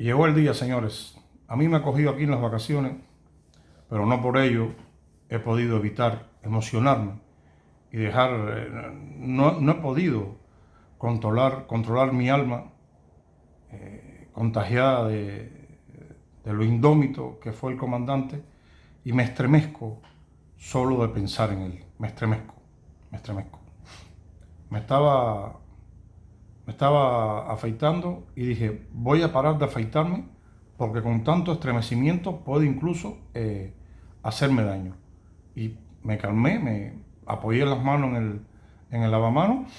Llegó el día, señores. A mí me ha cogido aquí en las vacaciones, pero no por ello he podido evitar emocionarme y dejar, no he podido controlar mi alma contagiada de lo indómito que fue el comandante y me estremezco solo de pensar en él. Me estremezco, me estremezco. Me estaba, me estaba afeitando y dije, voy a parar de afeitarme porque con tanto estremecimiento puede incluso hacerme daño. Y me calmé, me apoyé las manos en el lavamanos,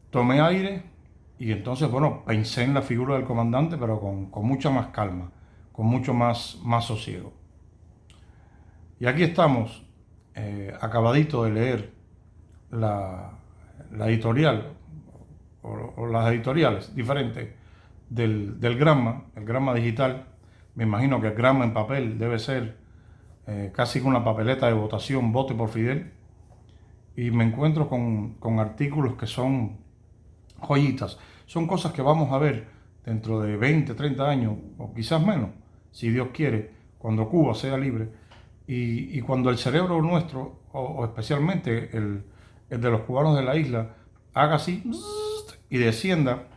tomé aire y entonces, bueno, pensé en la figura del comandante, pero con mucha más calma, con mucho más sosiego. Y aquí estamos, acabadito de leer la, la editorial, o las editoriales diferentes del Gramma, el Gramma digital. Me imagino que el Gramma en papel debe ser casi con una papeleta de votación, vote por Fidel. Y me encuentro con artículos que son joyitas. Son cosas que vamos a ver dentro de 20, 30 años, o quizás menos, si Dios quiere, cuando Cuba sea libre. Y cuando el cerebro nuestro, o especialmente el de los cubanos de la isla, haga así y descienda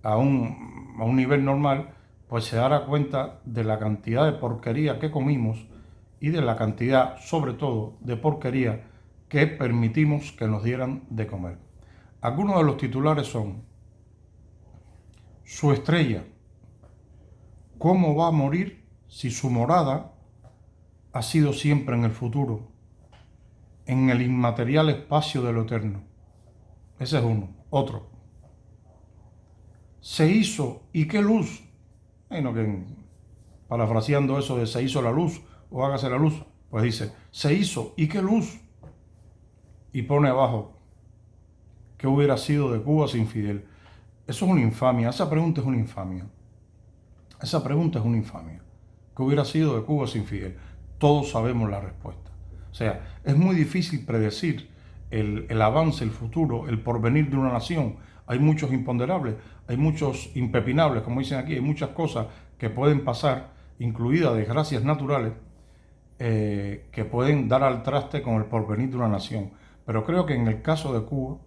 a un nivel normal, pues se dará cuenta de la cantidad de porquería que comimos y de la cantidad, sobre todo, de porquería que permitimos que nos dieran de comer. Algunos de los titulares son: su estrella, ¿cómo va a morir si su morada ha sido siempre en el futuro, en el inmaterial espacio de lo eterno? Ese es uno. Otro: se hizo y qué luz. Bueno, que parafraseando eso de se hizo la luz o hágase la luz, pues dice, se hizo y qué luz. Y pone abajo, ¿qué hubiera sido de Cuba sin Fidel? Eso es una infamia, esa pregunta es una infamia. Esa pregunta es una infamia. ¿Qué hubiera sido de Cuba sin Fidel? Todos sabemos la respuesta. O sea, es muy difícil predecir el avance, el futuro, el porvenir de una nación. Hay muchos imponderables, hay muchos impepinables, como dicen aquí, hay muchas cosas que pueden pasar, incluidas desgracias naturales, que pueden dar al traste con el porvenir de una nación. Pero creo que en el caso de Cuba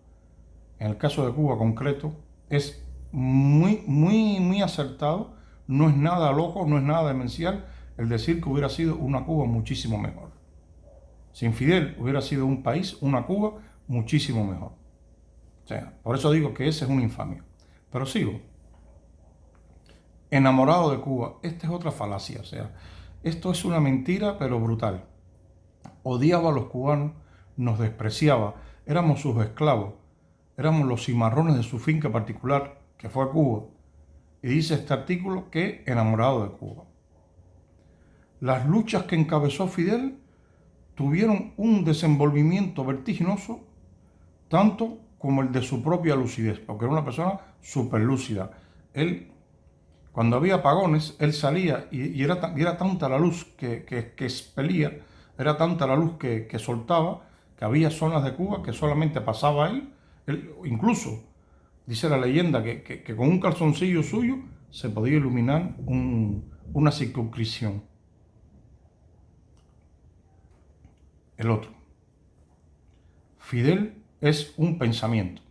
concreto, es muy acertado. No es nada loco, no es nada demencial el decir que hubiera sido una Cuba muchísimo mejor. Sin Fidel hubiera sido un país, una Cuba muchísimo mejor. O sea, por eso digo que esa es una infamia. Pero sigo. Enamorado de Cuba. Esta es otra falacia. O sea, esto es una mentira, pero brutal. Odiaba a los cubanos, nos despreciaba, éramos sus esclavos, éramos los cimarrones de su finca particular, que fue Cuba. Y dice este artículo que enamorado de Cuba. Las luchas que encabezó Fidel tuvieron un desenvolvimiento vertiginoso, tanto como el de su propia lucidez, porque era una persona súper lúcida. Él, cuando había apagones, él salía y era tanta la luz que expelía, era tanta la luz que soltaba, que había zonas de Cuba que solamente pasaba él incluso, dice la leyenda, que con un calzoncillo suyo se podía iluminar una circunscripción. El otro: Fidel es un pensamiento.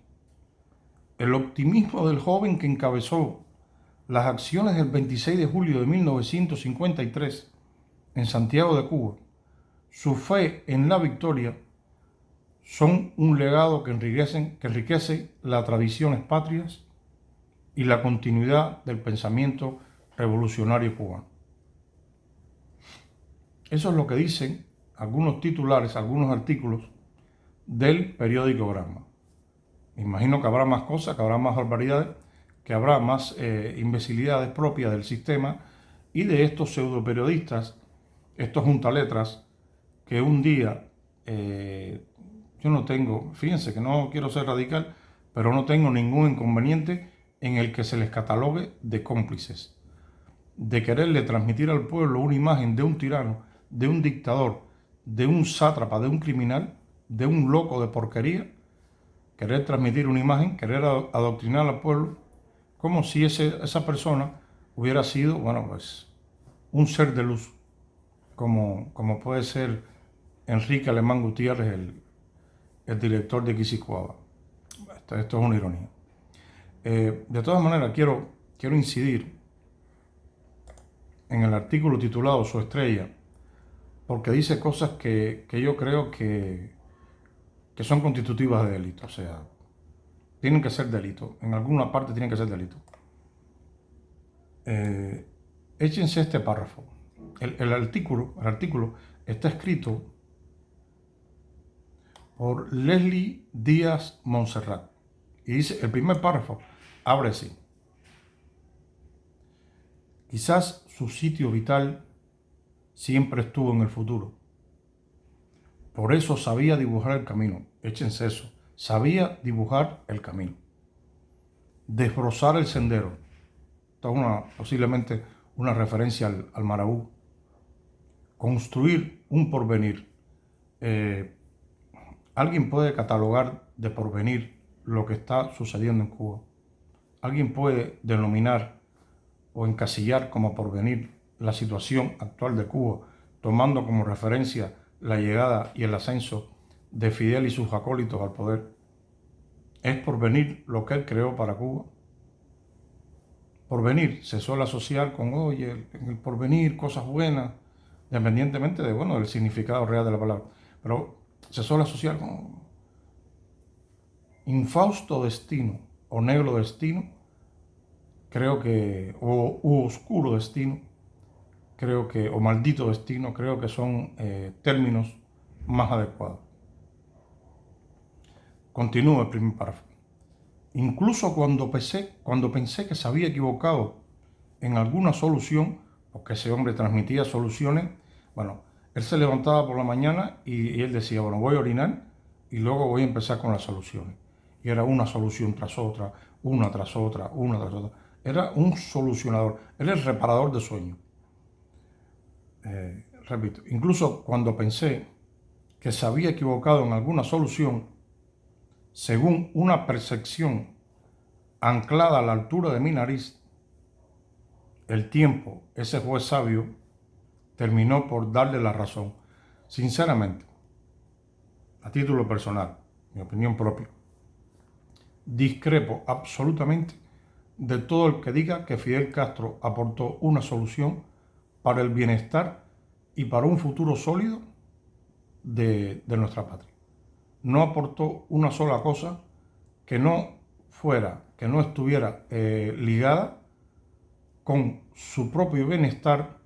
El optimismo del joven que encabezó las acciones del 26 de julio de 1953 en Santiago de Cuba, su fe en la victoria, son un legado que enriquece las tradiciones patrias y la continuidad del pensamiento revolucionario cubano. Eso es lo que dicen algunos titulares, algunos artículos del periódico Gramma. Me imagino que habrá más cosas, que habrá más barbaridades, que habrá más imbecilidades propias del sistema y de estos pseudo periodistas, estos juntaletras, que un día, yo no tengo, fíjense que no quiero ser radical, pero no tengo ningún inconveniente en el que se les catalogue de cómplices, de quererle transmitir al pueblo una imagen de un tirano, de un dictador, de un sátrapa, de un criminal, de un loco de porquería, querer transmitir una imagen, querer adoctrinar al pueblo, como si esa persona hubiera sido, bueno, pues un ser de luz, como puede ser Enrique Alemán Gutiérrez, el director de Quisquicoaba. Esto es una ironía. De todas maneras, quiero incidir en el artículo titulado Su estrella, porque dice cosas que yo creo que son constitutivas de delito, o sea, tienen que ser delito, en alguna parte tienen que ser delito. Échense este párrafo. El artículo está escrito por Leslie Díaz Montserrat y dice, el primer párrafo abre así: quizás su sitio vital siempre estuvo en el futuro. Por eso sabía dibujar el camino. Échense eso. Sabía dibujar el camino. Desbrozar el sendero. Esto es posiblemente una referencia al Marabú. Construir un porvenir. ¿Alguien puede catalogar de porvenir lo que está sucediendo en Cuba? ¿Alguien puede denominar o encasillar como porvenir la situación actual de Cuba, tomando como referencia la llegada y el ascenso de Fidel y sus acólitos al poder? ¿Es porvenir lo que él creó para Cuba? Porvenir se suele asociar con, oye, en el porvenir, cosas buenas, independientemente de, bueno, del significado real de la palabra. Pero se suele asociar con infausto destino o negro destino, creo que, o oscuro destino, creo que, o maldito destino, creo que son términos más adecuados. Continúo el primer párrafo. Incluso cuando pensé que se había equivocado en alguna solución, porque ese hombre transmitía soluciones, bueno, él se levantaba por la mañana y él decía, bueno, voy a orinar y luego voy a empezar con las soluciones. Y era una solución tras otra, una tras otra, una tras otra. Era un solucionador, era el reparador de sueños. Repito, incluso cuando pensé que se había equivocado en alguna solución, según una percepción anclada a la altura de mi nariz, el tiempo, ese juez sabio, terminó por darle la razón. Sinceramente, a título personal, mi opinión propia, discrepo absolutamente de todo el que diga que Fidel Castro aportó una solución para el bienestar y para un futuro sólido de nuestra patria. No aportó una sola cosa que no estuviera ligada con su propio bienestar,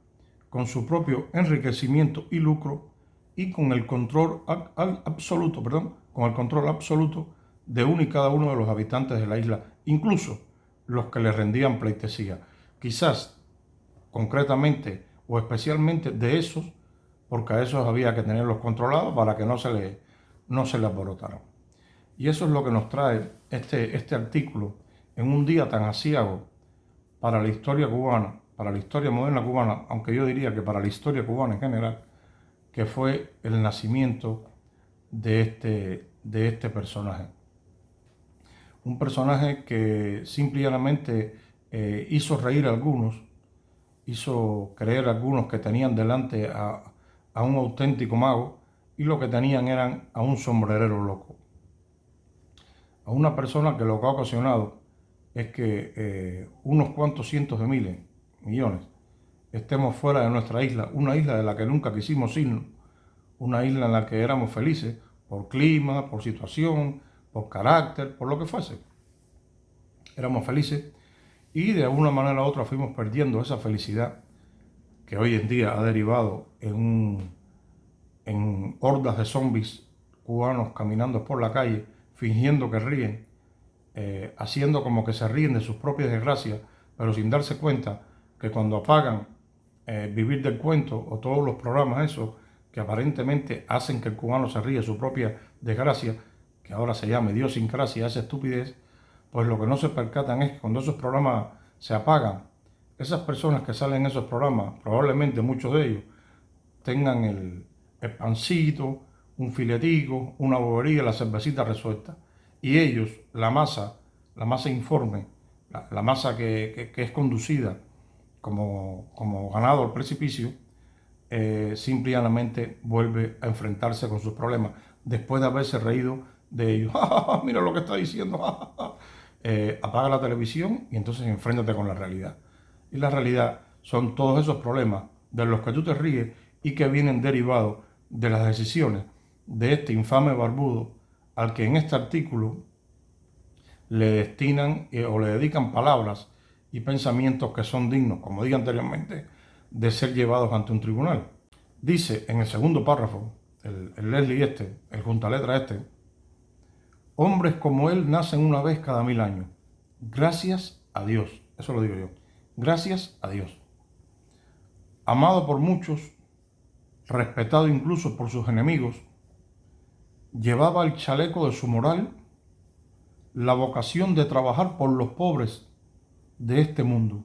con su propio enriquecimiento y lucro y con el control absoluto, con el control absoluto de uno y cada uno de los habitantes de la isla, incluso los que le rendían pleitesía. Quizás concretamente o especialmente de esos, porque a esos había que tenerlos controlados para que no se le alborotaran. Y eso es lo que nos trae este artículo en un día tan aciago para la historia cubana, para la historia moderna cubana, aunque yo diría que para la historia cubana en general, que fue el nacimiento de este personaje. Un personaje que simplemente hizo reír a algunos, hizo creer a algunos que tenían delante a un auténtico mago y lo que tenían eran a un sombrerero loco. A una persona que lo que ha ocasionado es que unos cuantos cientos de miles, millones, estemos fuera de nuestra isla, una isla de la que nunca quisimos irnos, una isla en la que éramos felices por clima, por situación, por carácter, por lo que fuese. Éramos felices y de alguna manera u otra fuimos perdiendo esa felicidad que hoy en día ha derivado en hordas de zombies cubanos caminando por la calle, fingiendo que ríen, haciendo como que se ríen de sus propias desgracias, pero sin darse cuenta que cuando apagan Vivir del Cuento o todos los programas esos que aparentemente hacen que el cubano se ríe de su propia desgracia, que ahora se llama idiosincrasia, esa estupidez, pues lo que no se percatan es que cuando esos programas se apagan, esas personas que salen en esos programas, probablemente muchos de ellos, tengan el pancito, un filetico, una bobería, la cervecita resuelta. Y ellos, la masa informe, la masa que es conducida como ganado al precipicio, simplemente vuelve a enfrentarse con sus problemas, después de haberse reído de ellos. ¡Ja, ja, ja! Mira lo que está diciendo. ¡Ja, ja, ja! Apaga la televisión y entonces enfréntate con la realidad. Y la realidad son todos esos problemas de los que tú te ríes y que vienen derivados de las decisiones de este infame barbudo al que en este artículo le destinan o le dedican palabras y pensamientos que son dignos, como dije anteriormente, de ser llevados ante un tribunal. Dice en el segundo párrafo, el Leslie el juntaletra hombres como él nacen una vez cada 1000 años. Gracias a Dios, eso lo digo yo, gracias a Dios. Amado por muchos, respetado incluso por sus enemigos, llevaba el chaleco de su moral la vocación de trabajar por los pobres de este mundo.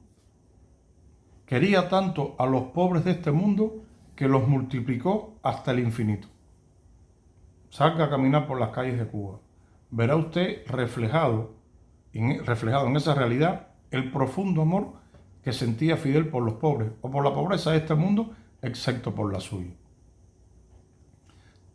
Quería tanto a los pobres de este mundo que los multiplicó hasta el infinito. Salga a caminar por las calles de Cuba. Verá usted reflejado en esa realidad el profundo amor que sentía Fidel por los pobres o por la pobreza de este mundo, excepto por la suya.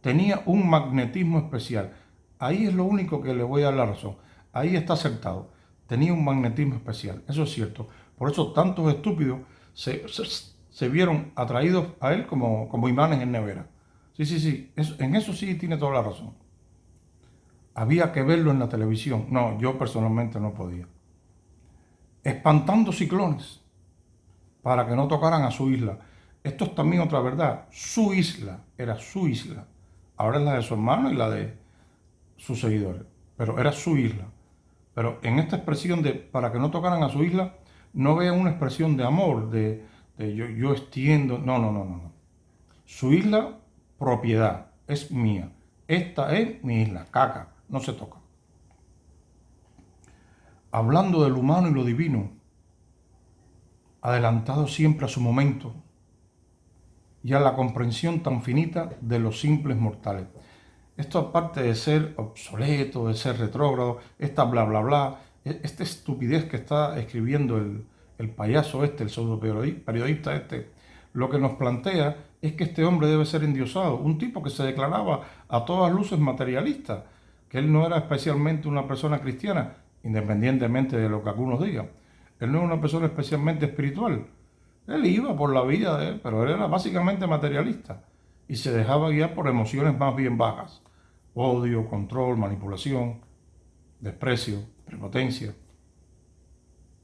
Tenía un magnetismo especial. Ahí es lo único que le voy a dar la razón. Ahí está acertado. Tenía un magnetismo especial. Eso es cierto. Por eso tantos estúpidos se vieron atraídos a él como imanes en nevera. Sí. En eso sí tiene toda la razón. Había que verlo en la televisión. No, yo personalmente no podía. Espantando ciclones para que no tocaran a su isla. Esto es también otra verdad. Su isla, era su isla. Ahora es la de su hermano y la de sus seguidores. Pero era su isla. Pero en esta expresión de para que no tocaran a su isla, no vean una expresión de amor, de yo extiendo. No. Su isla, propiedad, es mía. Esta es mi isla, caca, no se toca. Hablando de lo humano y lo divino, adelantado siempre a su momento y a la comprensión tan finita de los simples mortales. Esto, aparte de ser obsoleto, de ser retrógrado, esta bla bla bla, esta estupidez que está escribiendo el payaso el pseudo periodista lo que nos plantea es que este hombre debe ser endiosado, un tipo que se declaraba a todas luces materialista, que él no era especialmente una persona cristiana, independientemente de lo que algunos digan. Él no era una persona especialmente espiritual. Él iba por la vida, pero él era básicamente materialista y se dejaba guiar por emociones más bien bajas. Odio, control, manipulación, desprecio, prepotencia.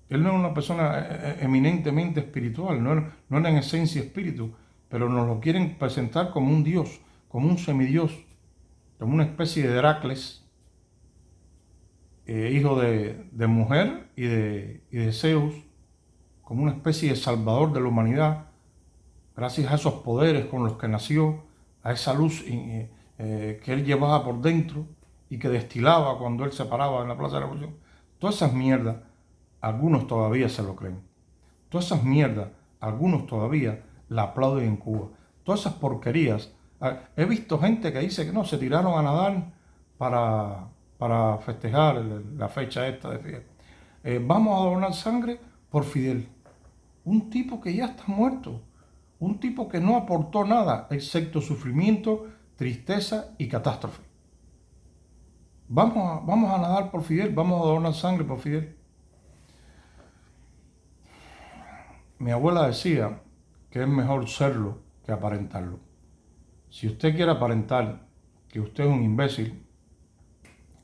Él no era una persona eminentemente espiritual, no era en esencia espíritu, pero nos lo quieren presentar como un dios, como un semidios, como una especie de Heracles, hijo de mujer y de Zeus, como una especie de salvador de la humanidad, gracias a esos poderes con los que nació, a esa luz que él llevaba por dentro y que destilaba cuando él se paraba en la Plaza de la Revolución. Todas esas mierdas, algunos todavía se lo creen. Todas esas mierdas, algunos todavía la aplauden en Cuba. Todas esas porquerías. He visto gente que dice que no, se tiraron a nadar para festejar la fecha esta de Fidel. Vamos a donar sangre por Fidel. Un tipo que ya está muerto. Un tipo que no aportó nada excepto sufrimiento, tristeza y catástrofe. Vamos a nadar por Fidel, vamos a donar sangre por Fidel. Mi abuela decía que es mejor serlo que aparentarlo. Si usted quiere aparentar que usted es un imbécil,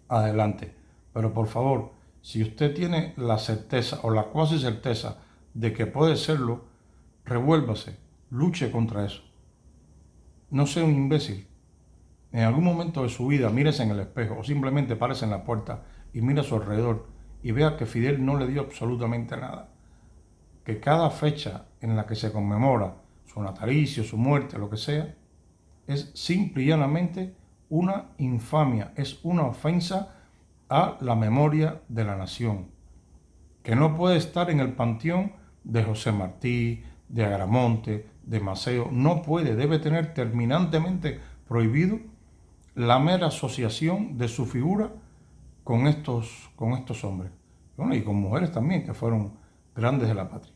adelante. Pero por favor, si usted tiene la certeza o la cuasi certeza de que puede serlo, revuélvase, luche contra eso. No sea un imbécil. En algún momento de su vida mírese en el espejo o simplemente párese en la puerta y mire a su alrededor y vea que Fidel no le dio absolutamente nada. Que cada fecha en la que se conmemora su natalicio, su muerte, lo que sea, es simple y llanamente una infamia, es una ofensa a la memoria de la nación, que no puede estar en el panteón de José Martí, de Agramonte, de Maceo, no puede, debe tener terminantemente prohibido la mera asociación de su figura con estos hombres. Bueno, y con mujeres también, que fueron grandes de la patria.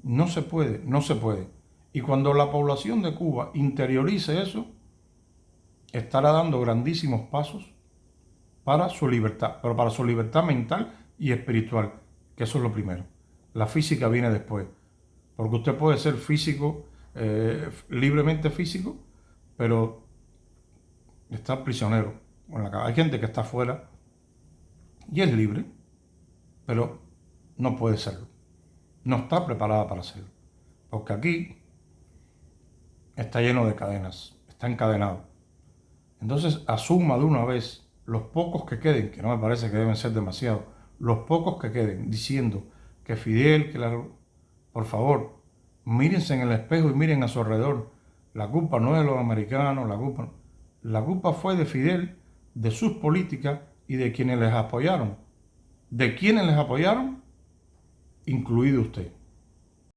No se puede, no se puede. Y cuando la población de Cuba interiorice eso, estará dando grandísimos pasos para su libertad, pero para su libertad mental y espiritual, que eso es lo primero. La física viene después, porque usted puede ser físico, libremente físico, pero está prisionero. Hay gente que está afuera y es libre, pero no puede serlo. No está preparada para hacerlo, porque aquí está lleno de cadenas, está encadenado. Entonces asuma de una vez los pocos que queden, que no me parece que deben ser demasiados, los pocos que queden diciendo que Fidel, por favor, mírense en el espejo y miren a su alrededor. La culpa no es de los americanos, la culpa fue de Fidel, de sus políticas y de quienes les apoyaron. ¿De quienes les apoyaron? Incluido usted.